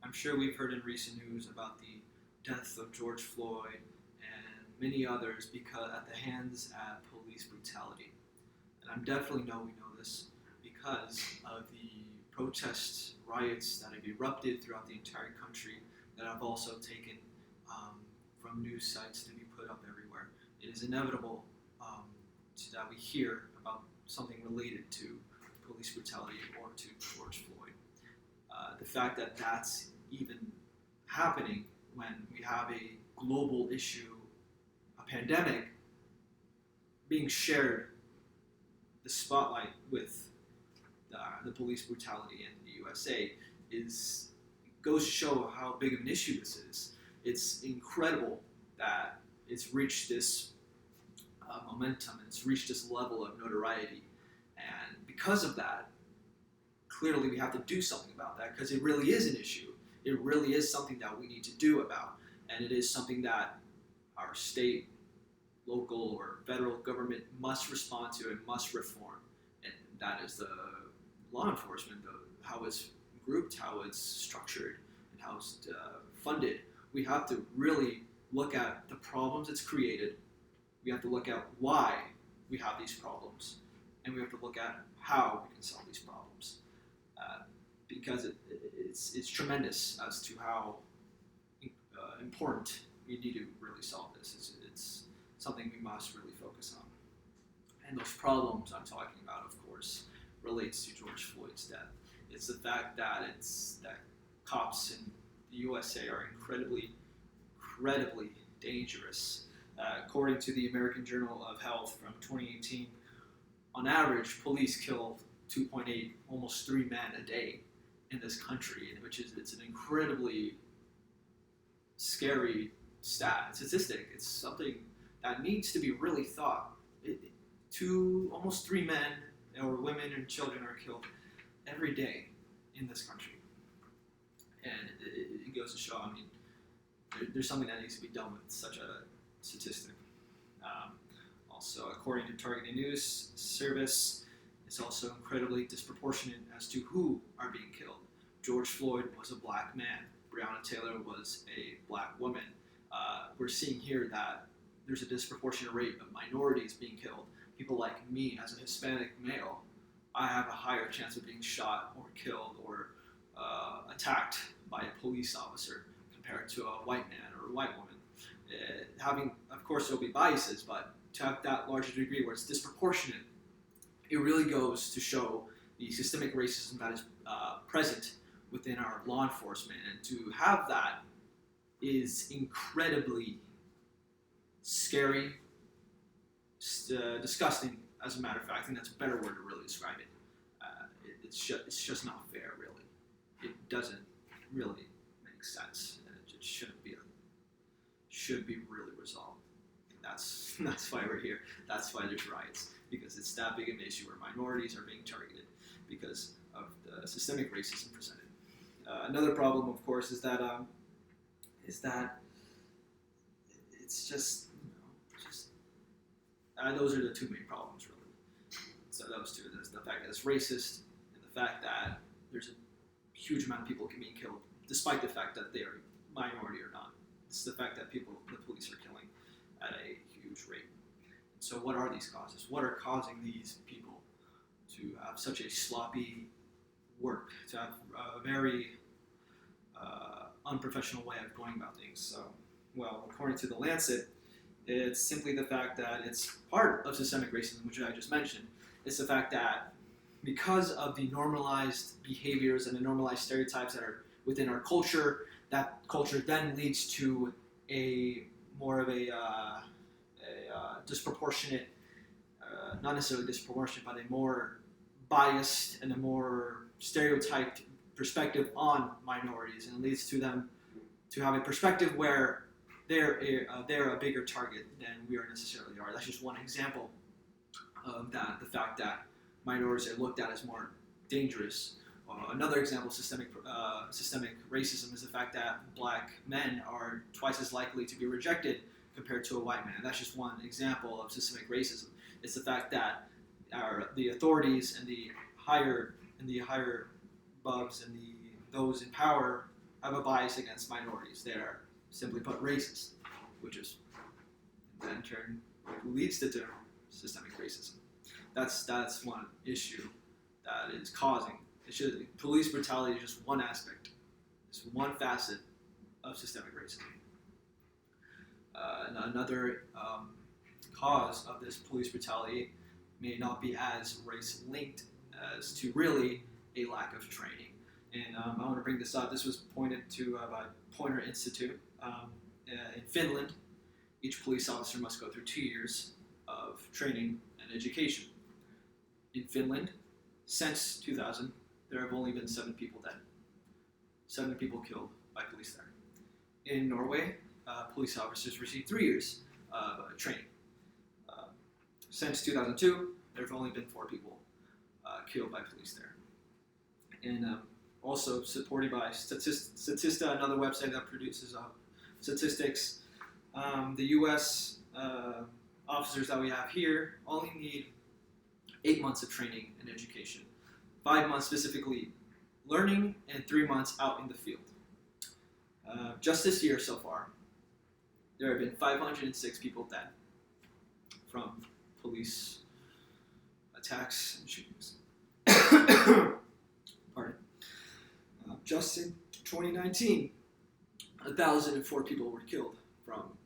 I'm sure we've heard in recent news about the death of George Floyd and many others because at the hands of police brutality. And I definitely know we know this because of the protests, riots that have erupted throughout the entire country that have also taken from news sites to be put up everywhere. It is inevitable that we hear about something related to police brutality or to George Floyd. The fact that that's even happening when we have a global issue, a pandemic, being shared the spotlight with the police brutality in the USA goes to show how big of an issue this is. It's incredible that it's reached this momentum and it's reached this level of notoriety, and because of that, clearly we have to do something about that because it really is an issue. It really is something that we need to do about, and it is something that our state, local, or federal government must respond to and must reform. And that is the law enforcement, how it's grouped, how it's structured, and how it's funded. We have to really look at the problems it's created. We have to look at why we have these problems, and we have to look at how we can solve these problems. Because it's tremendous as to how important we need to really solve this. It's something we must really focus on. And those problems I'm talking about, of course, relates to George Floyd's death. It's the fact that cops in the USA are incredibly dangerous. According to the American Journal of Health from 2018, on average, police kill 2.8, almost 3 men a day in this country, it's an incredibly scary statistic. It's something that needs to be really thought. Almost 3 men or women and children are killed every day in this country, and it goes to show. There's something that needs to be done with such a statistic. Also, according to Targeted News Service, it's also incredibly disproportionate as to who are being killed. George Floyd was a black man. Breonna Taylor was a black woman. We're seeing here that there's a disproportionate rate of minorities being killed. People like me, as a Hispanic male, I have a higher chance of being shot or killed or attacked by a police officer compared to a white man or a white woman. Of course, there'll be biases, but to have that larger degree where it's disproportionate, it really goes to show the systemic racism that is present within our law enforcement. And to have that is incredibly scary, disgusting, as a matter of fact. I think that's a better word to really describe it. It's just not fair, really. It doesn't really make sense, and it should be really resolved. And that's why we're here. That's why there's riots, because it's that big of an issue where minorities are being targeted because of the systemic racism presented. Another problem, of course, is that it's just those are the two main problems, really. So those two, the fact that it's racist and the fact that there's a huge amount of people being killed, despite the fact that they are minority or not. It's the fact that the police are killing at a huge rate. So what are these causes? What are causing these people to have such a sloppy work, to have a very unprofessional way of going about things? So, well, according to the Lancet, it's simply the fact that it's part of systemic racism, which I just mentioned. It's the fact that because of the normalized behaviors and the normalized stereotypes that are within our culture, that culture then leads to a more of a disproportionate, not necessarily disproportionate, but a more biased and a more stereotyped perspective on minorities, and it leads to them to have a perspective where they're a bigger target than we necessarily are. That's just one example of that. The fact that minorities are looked at as more dangerous. Another example of systemic racism is the fact that black men are twice as likely to be rejected compared to a white man. That's just one example of systemic racism. It's the fact that the authorities and the higher bubs and those in power have a bias against minorities. They are simply put racist, which is in turn leads to systemic racism. That's one issue that is causing. Police brutality is just one aspect. It's one facet of systemic racism. Another cause of this police brutality may not be as race linked as to really a lack of training. And I want to bring this up. This was pointed to by Poynter Institute. In Finland, each police officer must go through 2 years of training and education. In Finland, since 2000, there have only been 7 people dead. 7 people killed by police there. In Norway, police officers receive 3 years of training. Since 2002, there have only been 4 people killed by police there. And also supported by Statista, another website that produces statistics, the U.S. Officers that we have here only need 8 months of training and education, 5 months specifically learning, and 3 months out in the field. Just this year so far, there have been 506 people dead from police attacks and shootings. Pardon. Just in 2019, 1,004 people were killed from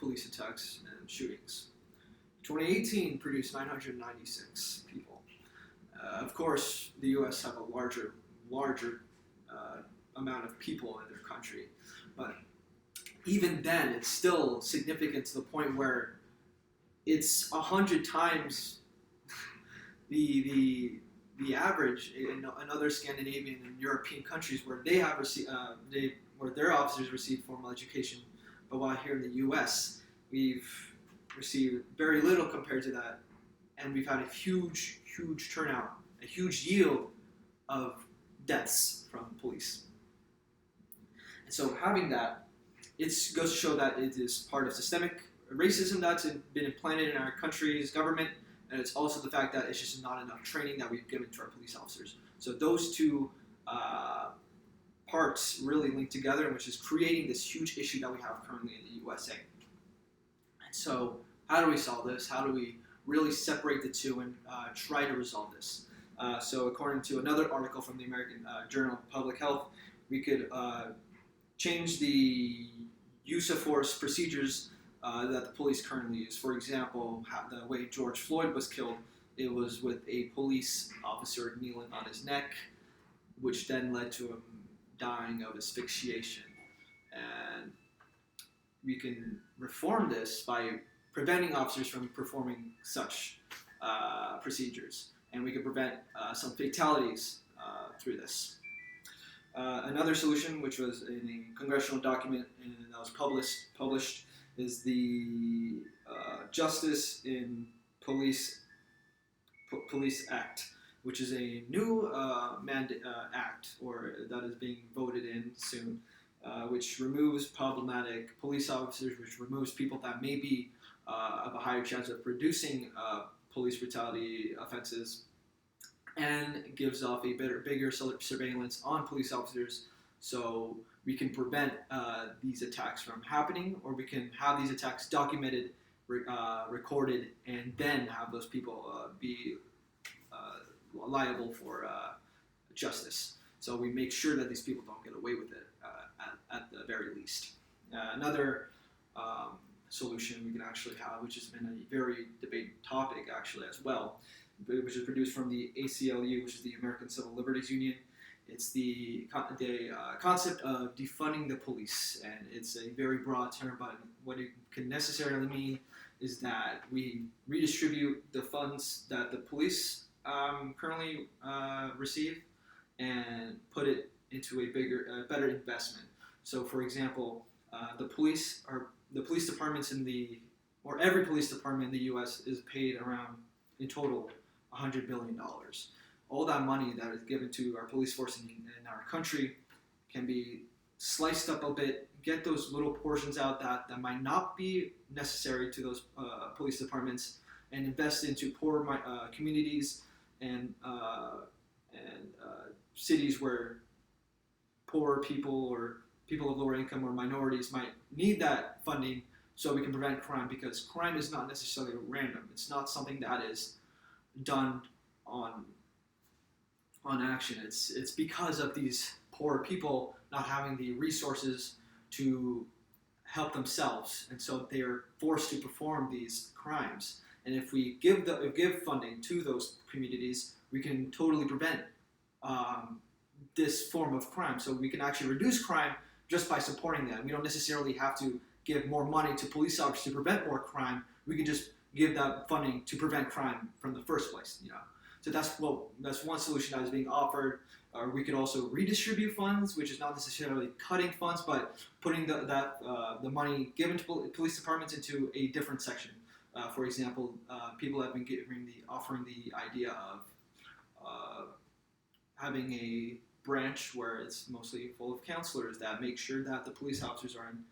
police attacks and shootings. 2018 produced 996 people. Of course, the U.S. have a larger amount of people in their country, but even then, it's still significant to the point where it's 100 times the average in other Scandinavian and European countries where they have where their officers receive formal education. But while here in the U.S., we've received very little compared to that, and we've had a huge turnout, a huge yield of deaths from police. And so having that, it goes to show that it is part of systemic racism that's been implanted in our country's government, and it's also the fact that it's just not enough training that we've given to our police officers. So those two parts really link together, which is creating this huge issue that we have currently in the USA. And so how do we solve this? How do we really separate the two and try to resolve this? So according to another article from the American Journal of Public Health, we could change the use of force procedures that the police currently use. For example, the way George Floyd was killed, it was with a police officer kneeling on his neck, which then led to him dying of asphyxiation. And we can reform this by preventing officers from performing such procedures. And we can prevent some fatalities through this. Another solution, which was in a congressional document and that was published, is the Justice in Police Act, which is a new act, or that is being voted in soon, which removes problematic police officers, which removes people that may be of a higher chance of producing police brutality offenses, and gives off a bigger surveillance on police officers, so we can prevent these attacks from happening, or we can have these attacks documented, recorded, and then have those people be liable for justice. So we make sure that these people don't get away with it at the very least. Another solution we can actually have, which has been a very debated topic actually as well, which is produced from the ACLU, which is the American Civil Liberties Union. It's the concept of defunding the police, and it's a very broad term, but what it can necessarily mean is that we redistribute the funds that the police currently receive and put it into a better investment. So, for example, the police departments or every police department in the U.S. is paid around, in total, $100 billion. All that money that is given to our police force in our country can be sliced up a bit, get those little portions out that might not be necessary to those police departments, and invest into poor communities and cities where poor people or people of lower income or minorities might need that funding so we can prevent crime, because crime is not necessarily random. It's not something that is done on action. It's because of these poor people not having the resources to help themselves, and so they are forced to perform these crimes. And if we give funding to those communities, we can totally prevent this form of crime. So we can actually reduce crime just by supporting them. We don't necessarily have to give more money to police officers to prevent more crime. We can just give that funding to prevent crime from the first place. So that's one solution that is being offered. We could also redistribute funds, which is not necessarily cutting funds, but putting the money given to police departments into a different section. For example, people have been offering the idea of having a branch where it's mostly full of counselors that make sure that the police officers are in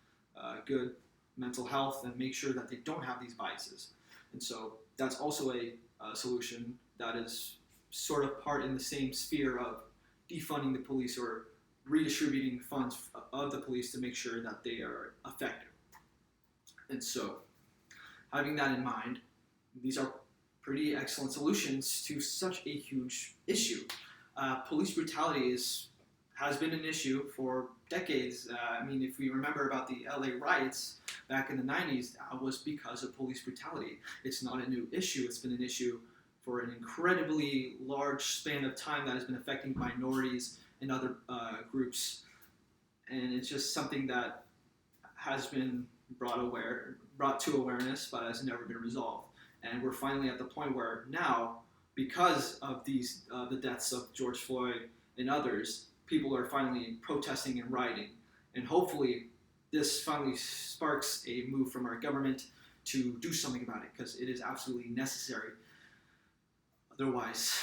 good mental health and make sure that they don't have these biases. And so that's also a solution that is sort of part in the same sphere of defunding the police or redistributing funds of the police to make sure that they are effective. And so, having that in mind, these are pretty excellent solutions to such a huge issue. Police brutality has been an issue for decades. If we remember about the LA riots back in the 90s, that was because of police brutality. It's not a new issue. It's been an issue for an incredibly large span of time that has been affecting minorities and other groups. And it's just something that has been brought to awareness, but has never been resolved. And we're finally at the point where now, because of the deaths of George Floyd and others, people are finally protesting and rioting. And hopefully this finally sparks a move from our government to do something about it, because it is absolutely necessary. Otherwise,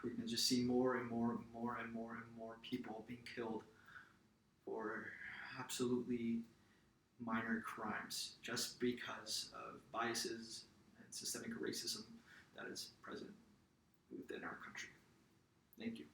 we're going to just see more and more and more and more and more people being killed for absolutely minor crimes just because of biases and systemic racism that is present within our country. Thank you.